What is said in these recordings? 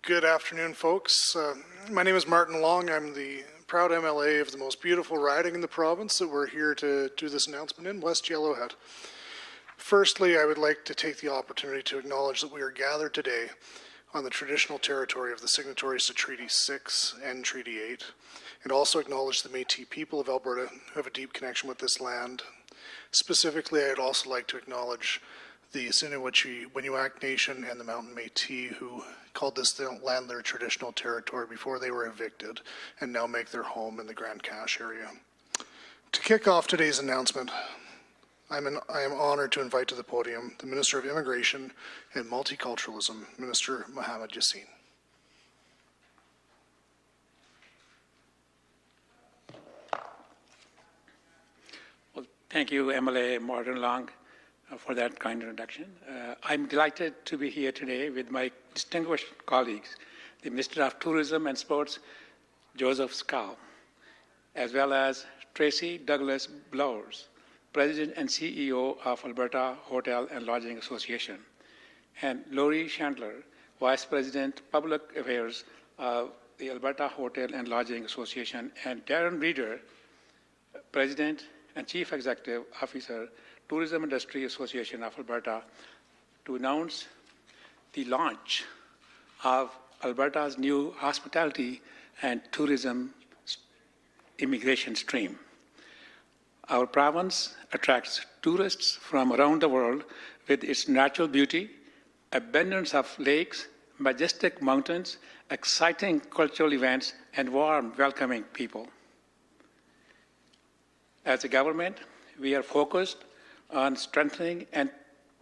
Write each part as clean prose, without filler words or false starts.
Good afternoon, folks. My name is Martin Long. I'm the proud MLA of the most beautiful riding in the province that we're here to do this announcement in, West Yellowhead. Firstly, I would like to take the opportunity to acknowledge that we are gathered today on the traditional territory of the signatories to Treaty 6 and Treaty 8, and also acknowledge the Métis people of Alberta who have a deep connection with this land. Specifically, I'd also like to acknowledge the Sinuichi-Winuak Nation and the Mountain Métis who called this land their traditional territory before they were evicted and now make their home in the Grand Cache area. To kick off today's announcement, I am honored to invite to the podium the Minister of Immigration and Multiculturalism, Minister Mohammed Yaseen. Well, thank you, MLA Martin Long, for that kind introduction. I'm delighted to be here today with my distinguished colleagues, the Minister of Tourism and Sports, Joseph Schow, as well as Tracy Douglas Blowers, President and CEO of Alberta Hotel and Lodging Association, and Laurie Chandler, Vice President, Public Affairs of the Alberta Hotel and Lodging Association, and Darren Reeder, President and Chief Executive Officer, Tourism Industry Association of Alberta, to announce the launch of Alberta's new hospitality and tourism immigration stream. Our province attracts tourists from around the world with its natural beauty, abundance of lakes, majestic mountains, exciting cultural events, and warm, welcoming people. As a government, we are focused on strengthening and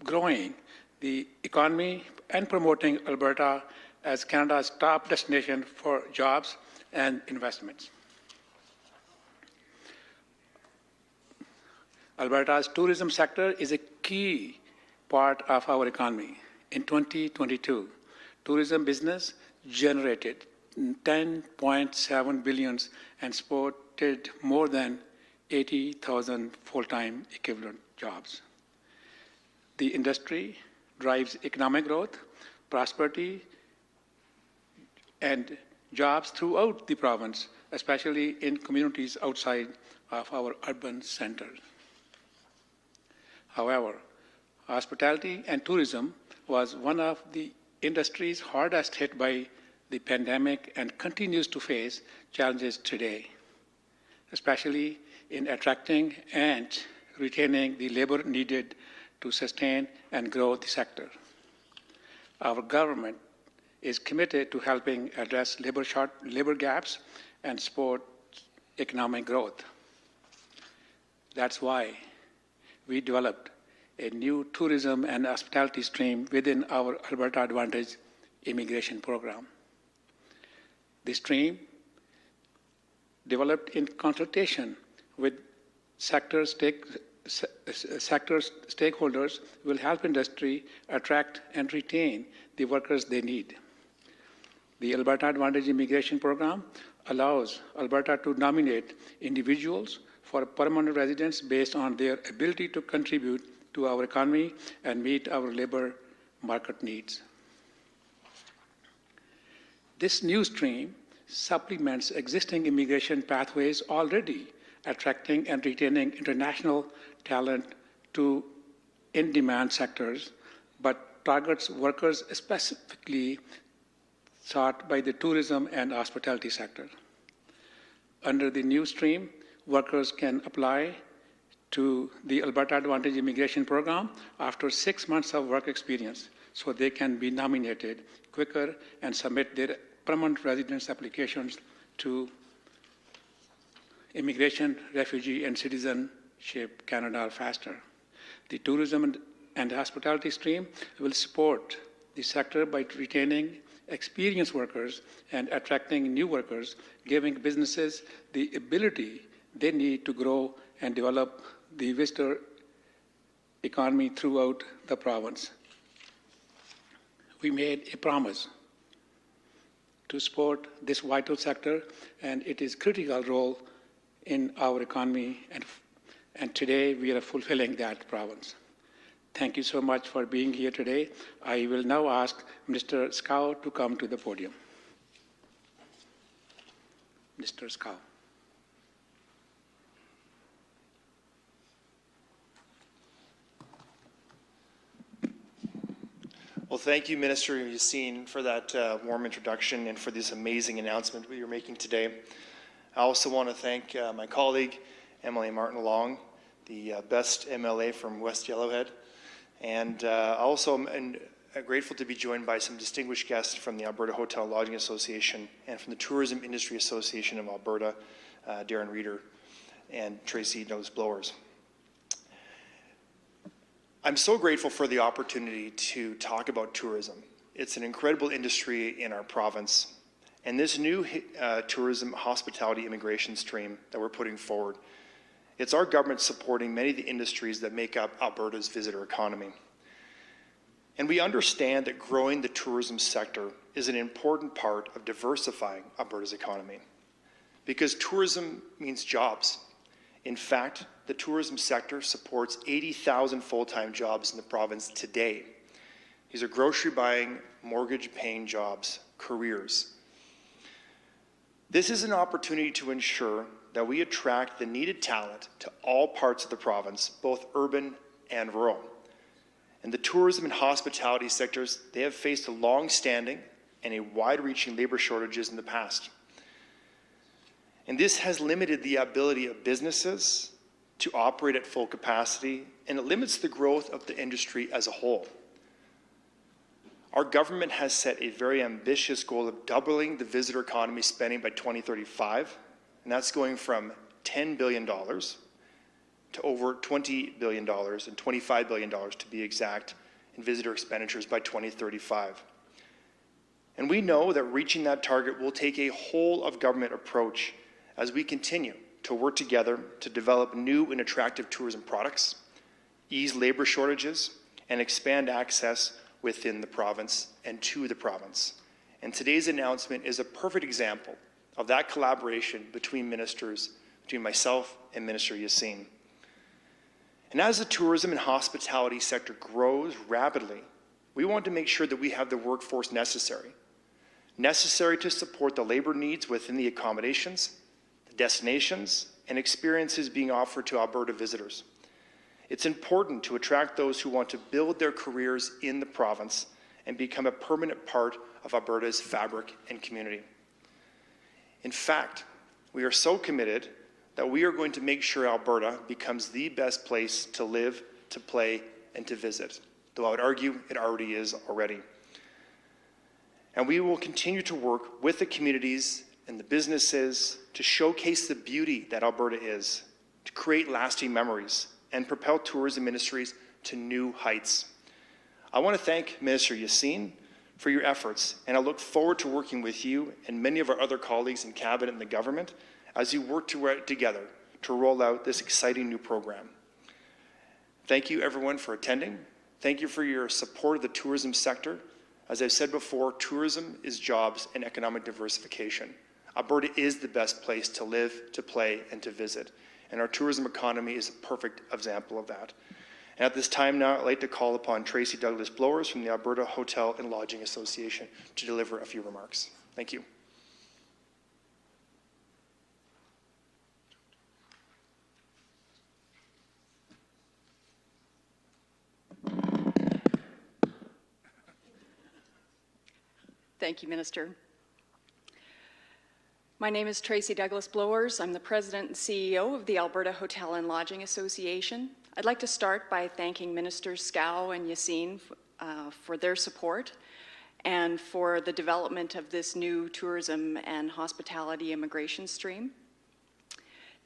growing the economy and promoting Alberta as Canada's top destination for jobs and investments. Alberta's tourism sector is a key part of our economy. In 2022, tourism business generated 10.7 billion and supported more than 80,000 full-time equivalent jobs. The industry drives economic growth, prosperity, and jobs throughout the province, especially in communities outside of our urban centers. However, hospitality and tourism was one of the industries hardest hit by the pandemic and continues to face challenges today, especially in attracting and retaining the labor needed to sustain and grow the sector. Our government is committed to helping address labor gaps and support economic growth. That's why we developed a new tourism and hospitality stream within our Alberta Advantage immigration program. The stream, developed in consultation with sector stakeholders, will help industry attract and retain the workers they need. The Alberta Advantage immigration program allows Alberta to nominate individuals for permanent residence based on their ability to contribute to our economy and meet our labor market needs. This new stream supplements existing immigration pathways already attracting and retaining international talent to in-demand sectors, but targets workers specifically sought by the tourism and hospitality sector. Under the new stream, workers can apply to the Alberta Advantage immigration program after 6 months of work experience, so they can be nominated quicker and submit their permanent residence applications to Immigration, Refugee, and Citizenship Canada faster. The tourism and hospitality stream will support the sector by retaining experienced workers and attracting new workers, giving businesses the ability they need to grow and develop the visitor economy throughout the province. We made a promise to support this vital sector, and it is a critical role in our economy, and today we are fulfilling that promise. Thank you so much for being here today. I will now ask Mr. Schow to come to the podium. Mr. Schow. Well, thank you, Minister Yaseen, for that warm introduction and for this amazing announcement that you're making today. I also want to thank my colleague, MLA Martin Long, the best MLA from West Yellowhead. And also I'm grateful to be joined by some distinguished guests from the Alberta Hotel and Lodging Association and from the Tourism Industry Association of Alberta, Darren Reeder and Tracy Douglas Blowers. I'm so grateful for the opportunity to talk about tourism. It's an incredible industry in our province. And this new tourism, hospitality, immigration stream that we're putting forward, it's our government supporting many of the industries that make up Alberta's visitor economy. And we understand that growing the tourism sector is an important part of diversifying Alberta's economy, because tourism means jobs. In fact, the tourism sector supports 80,000 full-time jobs in the province today. These are grocery buying, mortgage paying jobs, careers. This is an opportunity to ensure that we attract the needed talent to all parts of the province, both urban and rural. And the tourism and hospitality sectors, they have faced a long-standing and a wide-reaching labor shortages in the past. And this has limited the ability of businesses to operate at full capacity, and it limits the growth of the industry as a whole. Our government has set a very ambitious goal of doubling the visitor economy spending by 2035, and that's going from $10 billion to over $20 billion and $25 billion to be exact in visitor expenditures by 2035. And we know that reaching that target will take a whole of government approach as we continue to work together to develop new and attractive tourism products, ease labor shortages, and expand access within the province and to the province. And today's announcement is a perfect example of that collaboration between ministers, between myself and Minister Yaseen. And as the tourism and hospitality sector grows rapidly, we want to make sure that we have the workforce necessary to support the labor needs within the accommodations, destinations, and experiences being offered to Alberta visitors. It's important to attract those who want to build their careers in the province and become a permanent part of Alberta's fabric and community. In fact, we are so committed that we are going to make sure Alberta becomes the best place to live, to play, and to visit, though I would argue it already is already. And we will continue to work with the communities and the businesses to showcase the beauty that Alberta is, to create lasting memories, and propel tourism industries to new heights. I want to thank Minister Yaseen for your efforts, and I look forward to working with you and many of our other colleagues in Cabinet and the government as you work together to roll out this exciting new program. Thank you, everyone, for attending. Thank you for your support of the tourism sector. As I've said before, tourism is jobs and economic diversification. Alberta is the best place to live, to play, and to visit. And our tourism economy is a perfect example of that. And at this time now, I'd like to call upon Tracy Douglas Blowers from the Alberta Hotel and Lodging Association to deliver a few remarks. Thank you. Thank you, Minister. My name is Tracy Douglas Blowers. I'm the President and CEO of the Alberta Hotel and Lodging Association. I'd like to start by thanking Ministers Schow and Yaseen for their support and for the development of this new tourism and hospitality immigration stream.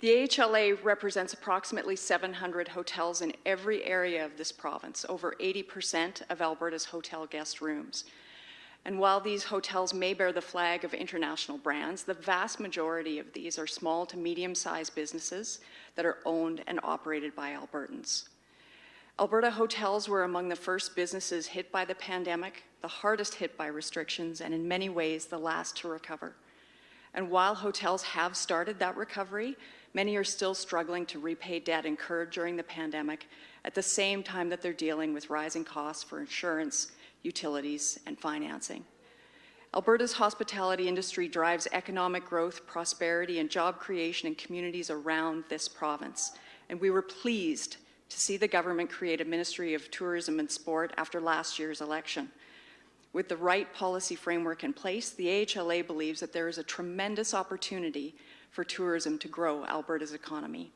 The AHLA represents approximately 700 hotels in every area of this province, over 80% of Alberta's hotel guest rooms. And while these hotels may bear the flag of international brands, the vast majority of these are small to medium-sized businesses that are owned and operated by Albertans. Alberta hotels were among the first businesses hit by the pandemic, the hardest hit by restrictions, and in many ways the last to recover. And while hotels have started that recovery, many are still struggling to repay debt incurred during the pandemic, at the same time that they're dealing with rising costs for insurance, utilities, and financing. Alberta's hospitality industry drives economic growth, prosperity, and job creation in communities around this province. And we were pleased to see the government create a Ministry of Tourism and Sport after last year's election. With the right policy framework in place, the AHLA believes that there is a tremendous opportunity for tourism to grow Alberta's economy.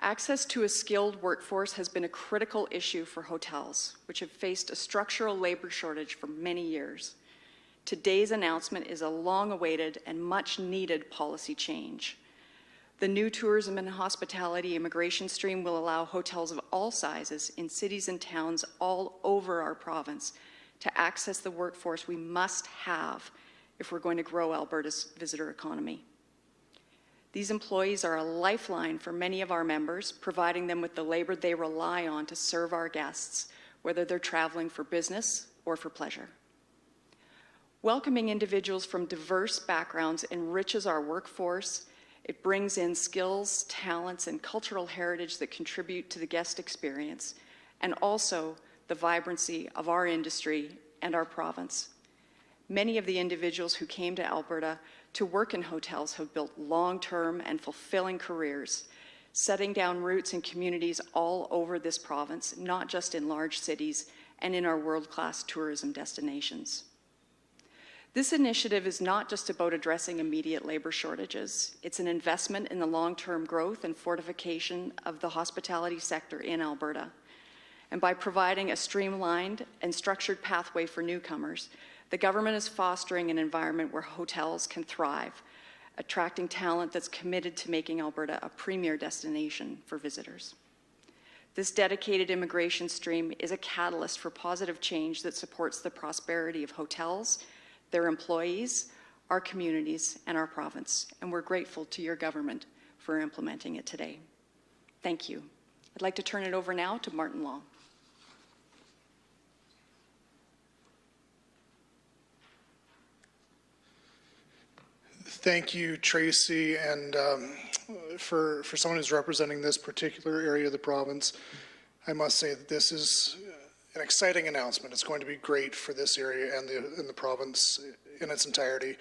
Access to a skilled workforce has been a critical issue for hotels, which have faced a structural labor shortage for many years. Today's announcement is a long-awaited and much-needed policy change. The new tourism and hospitality immigration stream will allow hotels of all sizes in cities and towns all over our province to access the workforce we must have if we're going to grow Alberta's visitor economy. These employees are a lifeline for many of our members, providing them with the labor they rely on to serve our guests, whether they're traveling for business or for pleasure. Welcoming individuals from diverse backgrounds enriches our workforce. It brings in skills, talents, and cultural heritage that contribute to the guest experience, and also the vibrancy of our industry and our province. Many of the individuals who came to Alberta to work in hotels have built long-term and fulfilling careers, setting down roots in communities all over this province, not just in large cities and in our world-class tourism destinations. This initiative is not just about addressing immediate labor shortages. It's an investment in the long-term growth and fortification of the hospitality sector in Alberta. And by providing a streamlined and structured pathway for newcomers, the government is fostering an environment where hotels can thrive, attracting talent that's committed to making Alberta a premier destination for visitors. This dedicated immigration stream is a catalyst for positive change that supports the prosperity of hotels, their employees, our communities, and our province. And we're grateful to your government for implementing it today. Thank you. I'd like to turn it over now to Martin Long. Thank you, Tracy, and for someone who's representing this particular area of the province, I must say that this is an exciting announcement. It's going to be great for this area and the province in its entirety.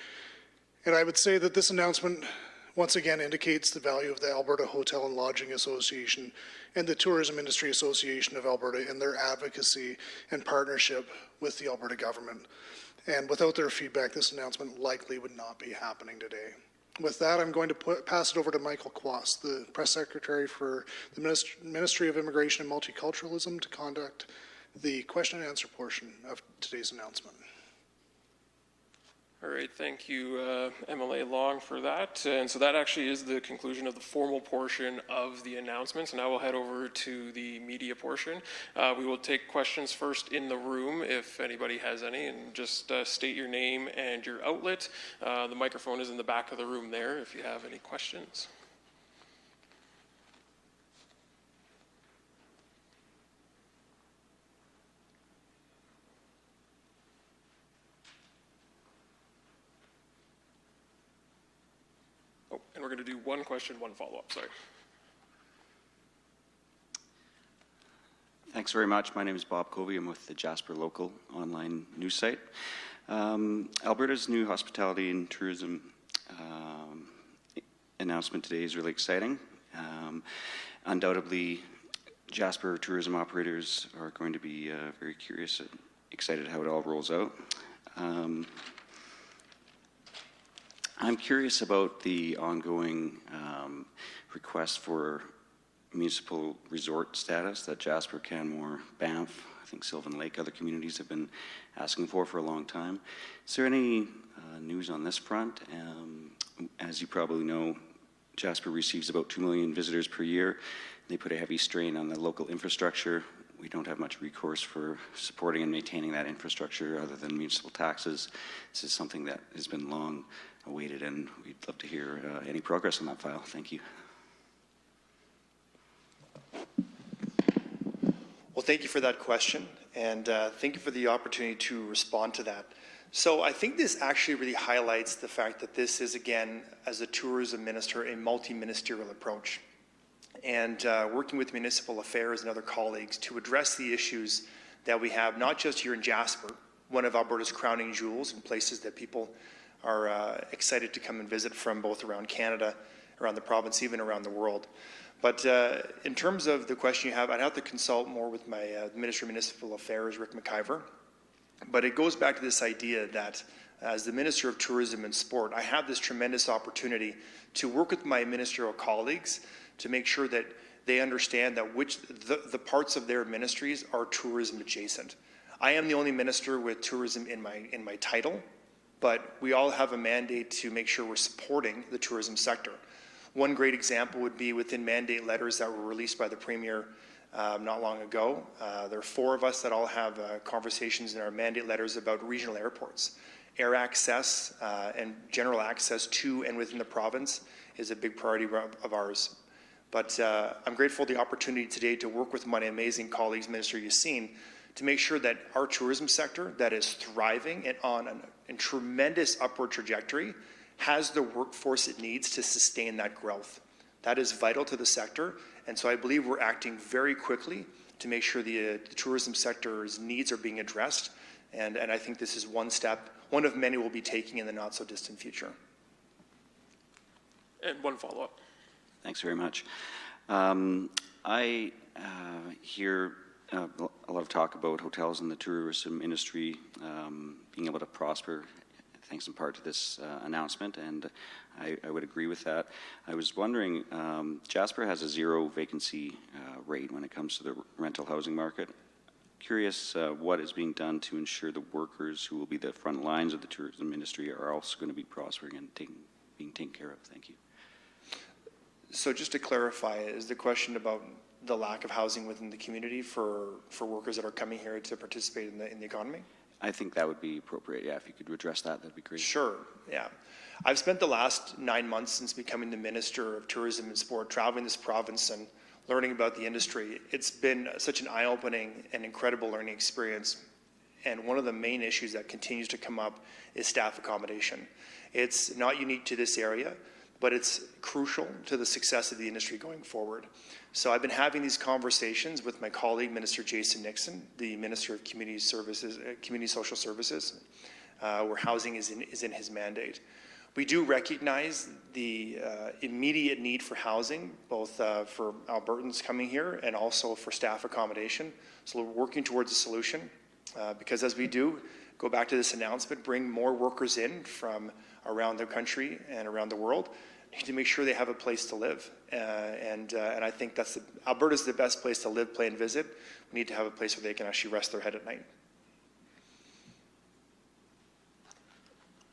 And I would say that this announcement once again indicates the value of the Alberta Hotel and Lodging Association and the Tourism Industry Association of Alberta in their advocacy and partnership with the Alberta government. And without their feedback, this announcement likely would not be happening today. With that, I'm going to pass it over to Michael Quast, the Press Secretary for the Ministry of Immigration and Multiculturalism, to conduct the question and answer portion of today's announcement. All right, thank you, MLA Long, for that. And so that actually is the conclusion of the formal portion of the announcements. Now we'll head over to the media portion. We will take questions first in the room, if anybody has any, and just state your name and your outlet. The microphone is in the back of the room there if you have any questions. And we're going to do one question, one follow-up. Sorry. Thanks very much. My name is Bob Covey. I'm with the Jasper Local online news site. Alberta's new hospitality and tourism announcement today is really exciting. Undoubtedly, Jasper tourism operators are going to be very curious and excited how it all rolls out. I'm curious about the ongoing request for municipal resort status that Jasper, Canmore, Banff, I think Sylvan Lake, other communities have been asking for a long time. Is there any news on this front? As you probably know, Jasper receives about 2 million visitors per year. They put a heavy strain on the local infrastructure. We don't have much recourse for supporting and maintaining that infrastructure other than municipal taxes. This is something that has been long awaited, and we'd love to hear any progress on that file. Thank you. Well, thank you for that question, and thank you for the opportunity to respond to that. So I think this actually really highlights the fact that this is, again, as a tourism minister, a multi-ministerial approach. and working with municipal affairs and other colleagues to address the issues that we have, not just here in Jasper, one of Alberta's crowning jewels and places that people are excited to come and visit from both around Canada, around the province, even around the world. But in terms of the question you have, I'd have to consult more with my Minister of Municipal Affairs, Rick McIver. But it goes back to this idea that as the Minister of Tourism and Sport, I have this tremendous opportunity to work with my ministerial colleagues to make sure that they understand that the parts of their ministries are tourism adjacent. I am the only minister with tourism in my title, but we all have a mandate to make sure we're supporting the tourism sector. One great example would be within mandate letters that were released by the Premier not long ago. There are 4 of us that all have conversations in our mandate letters about regional airports. Air access and general access to and within the province is a big priority of ours. But I'm grateful for the opportunity today to work with my amazing colleagues, Minister Yaseen, to make sure that our tourism sector that is thriving and on a tremendous upward trajectory has the workforce it needs to sustain that growth. That is vital to the sector, and so I believe we're acting very quickly to make sure the tourism sector's needs are being addressed, and I think this is one step, one of many we'll be taking in the not-so-distant future. And one follow-up. Thanks very much. I hear a lot of talk about hotels and the tourism industry being able to prosper thanks in part to this announcement, and I would agree with that. I was wondering, Jasper has a 0 vacancy rate when it comes to the rental housing market. Curious what is being done to ensure the workers who will be the front lines of the tourism industry are also going to be prospering and being taken care of. Thank you. So just to clarify, is the question about the lack of housing within the community for workers that are coming here to participate in the economy? I think that would be appropriate, yeah. If you could address that, that'd be great. Sure, yeah. I've spent the last 9 months since becoming the Minister of Tourism and Sport traveling this province and learning about the industry. It's been such an eye-opening and incredible learning experience. And one of the main issues that continues to come up is staff accommodation. It's not unique to this area, but it's crucial to the success of the industry going forward. So I've been having these conversations with my colleague, Minister Jason Nixon, the Minister of Community Services, Community Social Services, where housing is in his mandate. We do recognize the immediate need for housing, both for Albertans coming here and also for staff accommodation. So we're working towards a solution because as we do, go back to this announcement, bring more workers in from around the country and around the world, need to make sure they have a place to live. And I think Alberta's the best place to live, play, and visit. We need to have a place where they can actually rest their head at night.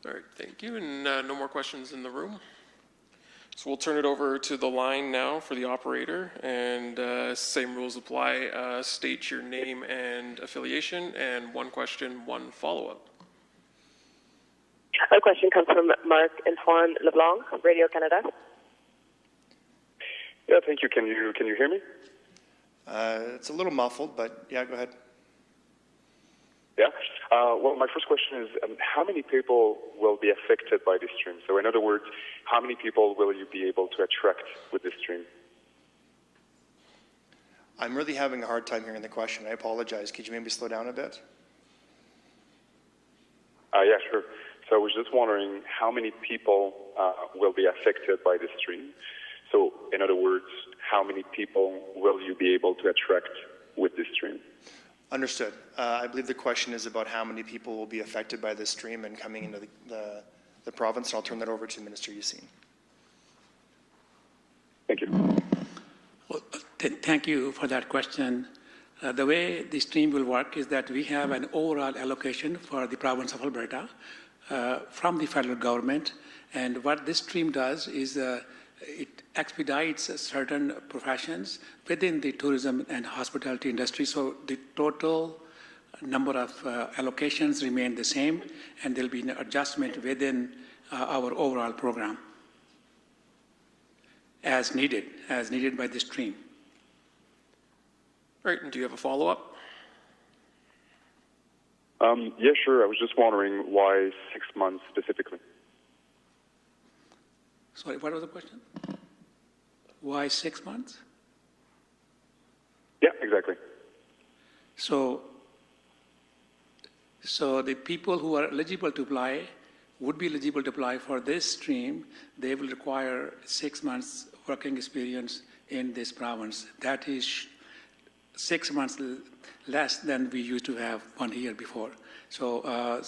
All right, thank you. And no more questions in the room. So we'll turn it over to the line now for the operator. And same rules apply. State your name and affiliation, and 1 question, 1 follow-up. A question comes from Marc-Antoine Leblanc, Radio Canada. Yeah, thank you. Can you hear me? It's a little muffled, but yeah, go ahead. Yeah. Well, my first question is, how many people will be affected by this stream? So in other words, how many people will you be able to attract with this stream? I'm really having a hard time hearing the question. I apologize. Could you maybe slow down a bit? Yeah, sure. So I was just wondering how many people will be affected by this stream. So in other words, how many people will you be able to attract with this stream? Understood. I believe the question is about how many people will be affected by this stream and coming into the province, and I'll turn that over to Minister Yaseen. Thank you. Well, thank you for that question. The way the stream will work is that we have an overall allocation for the province of Alberta from the federal government, and what this stream does is it expedites certain professions within the tourism and hospitality industry. So the total number of allocations remain the same, and there'll be an adjustment within our overall program as needed by the stream. All right, and do you have a follow-up? Yeah, sure. I was just wondering why 6 months specifically. Sorry, what was the question? Why 6 months? Yeah, exactly. So the people who are eligible to apply would be eligible to apply for this stream. They will require 6 months working experience in this province. That is 6 months less than we used to have 1 year before. So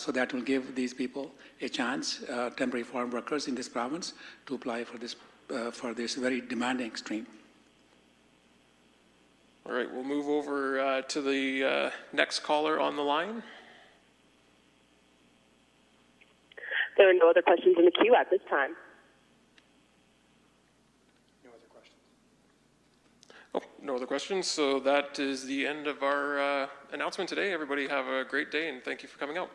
that will give these people a chance, temporary farm workers in this province, to apply for this very demanding stream. All right, we'll move over to the next caller on the line. There are no other questions in the queue at this time. Oh, no other questions. So that is the end of our announcement today. Everybody have a great day, and thank you for coming out.